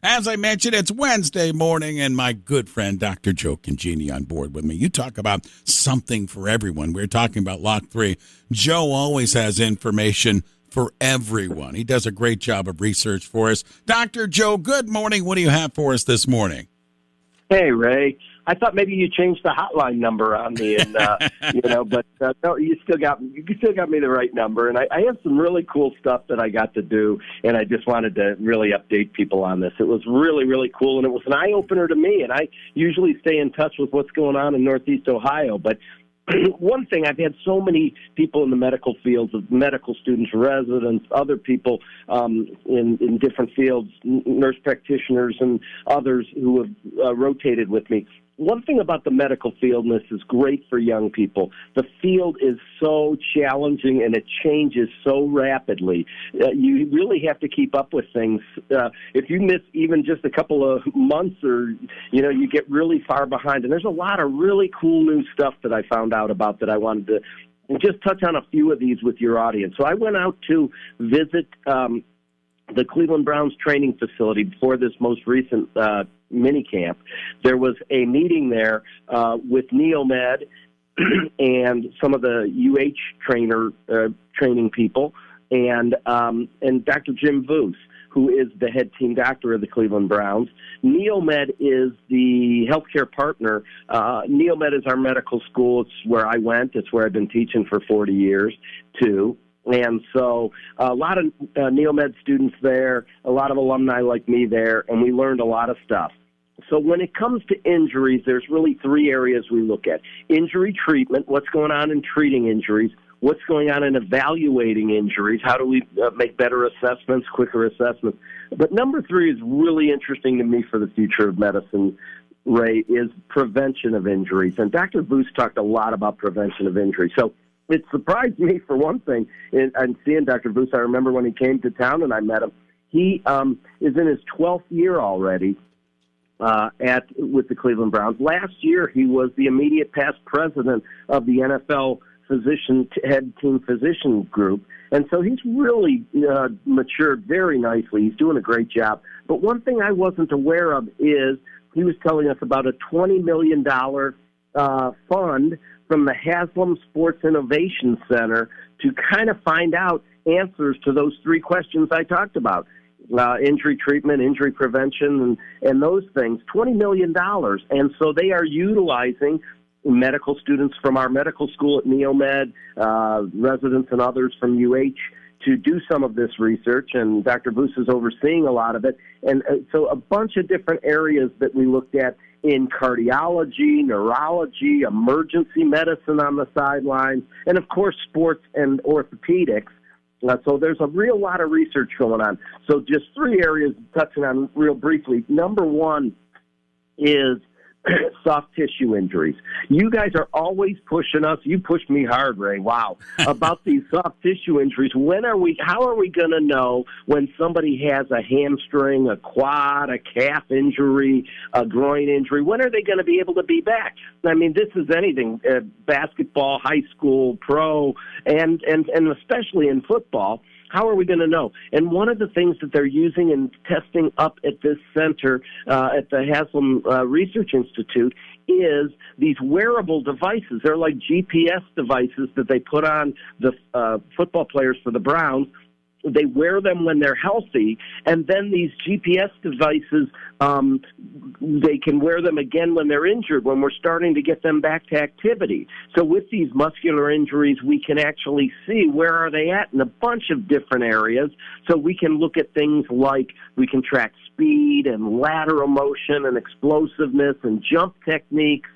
As I mentioned, it's Wednesday morning, and my good friend Dr. Joe Congini on board with me. You talk about something for everyone. We're talking about Lock 3. Joe always has information for everyone. He does a great job of research for us. Dr. Joe, good morning. What do you have for us this morning? Hey, Ray. I thought maybe you changed the hotline number on me, and but no, you still got me the right number. And I have some really cool stuff that I got to do, and I just wanted to really update people on this. It was really, really cool, and it was an eye opener to me. And I usually stay in touch with what's going on in Northeast Ohio, but one thing, I've had so many people in the medical fields, medical students, residents, other people in different fields, nurse practitioners and others who have rotated with me. One thing about the medical field, and this is great for young people, the field is so challenging and it changes so rapidly. You really have to keep up with things. If you miss even just a couple of months or, you get really far behind. And there's a lot of really cool new stuff that I found out about that I wanted to just touch on a few of these with your audience. So I went out to visit the Cleveland Browns training facility before this most recent mini camp. There was a meeting there with Neomed and some of the training people, and Dr. Jim Voos, who is the head team doctor of the Cleveland Browns. Neomed is the healthcare partner. Neomed is our medical school. It's where I went. It's where I've been teaching for 40 years, too. And so a lot of Neomed students there, a lot of alumni like me there, and we learned a lot of stuff. So when it comes to injuries, there's really three areas we look at. Injury treatment, what's going on in treating injuries, what's going on in evaluating injuries, how do we make better assessments, quicker assessments. But number three is really interesting to me for the future of medicine, Ray, is prevention of injuries. And Dr. Voos talked a lot about prevention of injuries. So it surprised me, for one thing, and seeing Dr. Voos. I remember when he came to town and I met him. He is in his 12th year already with the Cleveland Browns. Last year, he was the immediate past president of the NFL head team physician group. And so he's really matured very nicely. He's doing a great job. But one thing I wasn't aware of is he was telling us about a $20 million fund from the Haslam Sports Innovation Center to kind of find out answers to those three questions I talked about. Injury treatment, injury prevention, and those things, $20 million. And so they are utilizing medical students from our medical school at Neomed, residents and others from UH to do some of this research, and Dr. Voos is overseeing a lot of it. And so a bunch of different areas that we looked at in cardiology, neurology, emergency medicine on the sidelines, and, of course, sports and orthopedics. So there's a real lot of research going on. So just three areas touching on real briefly. Number one is soft tissue injuries. You guys are always pushing us. You pushed me hard, Ray. Wow. About these soft tissue injuries. How are we going to know when somebody has a hamstring, a quad, a calf injury, a groin injury? When are they going to be able to be back? I mean, this is anything, basketball, high school, pro, and especially in football. How are we going to know? And one of the things that they're using and testing up at this center, at the Haslam Research Institute, is these wearable devices. They're like GPS devices that they put on the football players for the Browns. They wear them when they're healthy, and then these GPS devices, they can wear them again when they're injured, when we're starting to get them back to activity. So with these muscular injuries, we can actually see where are they at in a bunch of different areas. So we can look at things like we can track speed and lateral motion and explosiveness and jump techniques.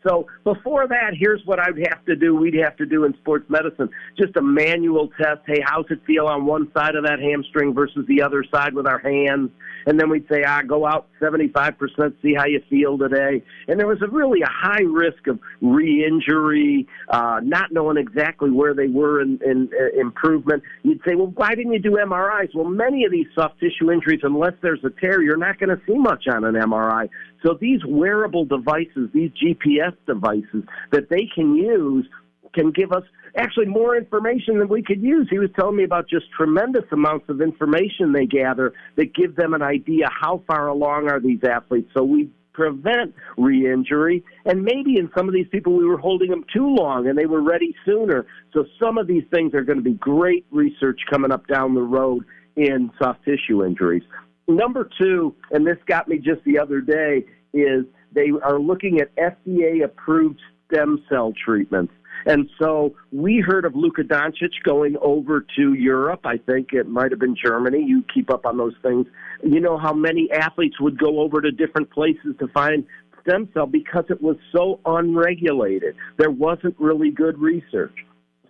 So before that, here's what we'd have to do in sports medicine. Just a manual test. Hey, how's it feel on one side of that hamstring versus the other side with our hands? And then we'd say, go out 75%, see how you feel today. And there was really a high risk of re-injury, not knowing exactly where they were in improvement. You'd say, well, why didn't you do MRIs? Well, many of these soft tissue injuries, unless there's a tear, you're not going to see much on an MRI. So these wearable devices, these GPS devices that they can use can give us actually more information than we could use. He was telling me about just tremendous amounts of information they gather that give them an idea how far along are these athletes. So we prevent re-injury, and maybe in some of these people we were holding them too long and they were ready sooner. So some of these things are going to be great research coming up down the road in soft tissue injuries. Number two, and this got me just the other day, is they are looking at FDA-approved stem cell treatments. And so we heard of Luka Doncic going over to Europe. I think it might have been Germany. You keep up on those things. You know how many athletes would go over to different places to find stem cell because it was so unregulated. There wasn't really good research.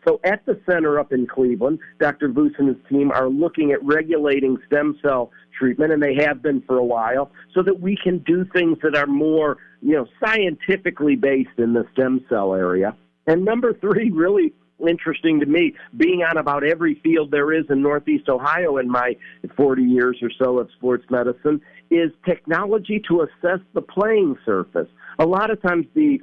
So at the center up in Cleveland, Dr. Voos and his team are looking at regulating stem cell treatment, and they have been for a while, so that we can do things that are more, scientifically based in the stem cell area. And number three, really interesting to me, being on about every field there is in Northeast Ohio in my 40 years or so of sports medicine, is technology to assess the playing surface. A lot of times the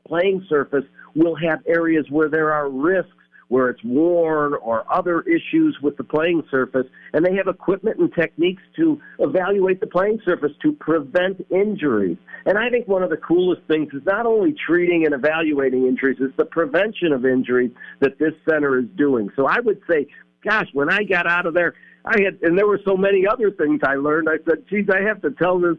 playing surface will have areas where there are risks, where it's worn or other issues with the playing surface, and they have equipment and techniques to evaluate the playing surface to prevent injuries. And I think one of the coolest things is not only treating and evaluating injuries, it's the prevention of injuries that this center is doing. So I would say, gosh, when I got out of there, and there were so many other things I learned. I said, geez, I have to tell this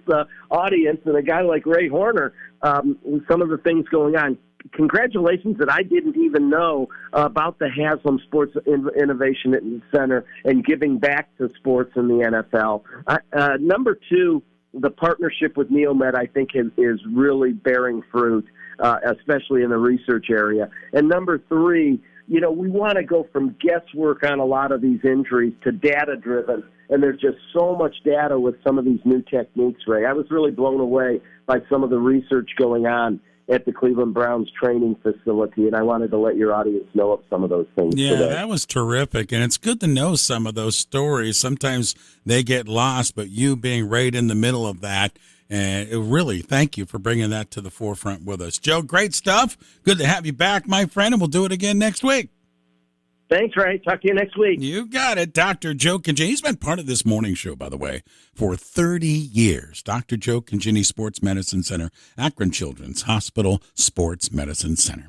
audience and a guy like Ray Horner some of the things going on. Congratulations that I didn't even know about the Haslam Sports Innovation Center and giving back to sports in the NFL. Number two, the partnership with NeoMed, I think, is really bearing fruit, especially in the research area. And number three, we want to go from guesswork on a lot of these injuries to data-driven, and there's just so much data with some of these new techniques, Ray. I was really blown away by some of the research going on at the Cleveland Browns training facility, and I wanted to let your audience know of some of those things today. That was terrific, and it's good to know some of those stories. Sometimes they get lost, but you being right in the middle of that, and really, thank you for bringing that to the forefront with us. Joe, great stuff. Good to have you back, my friend, and we'll do it again next week. Thanks, Ray. Talk to you next week. You got it. Dr. Joe Congini. He's been part of this morning show, by the way, for 30 years. Dr. Joe Congini Sports Medicine Center, Akron Children's Hospital Sports Medicine Center.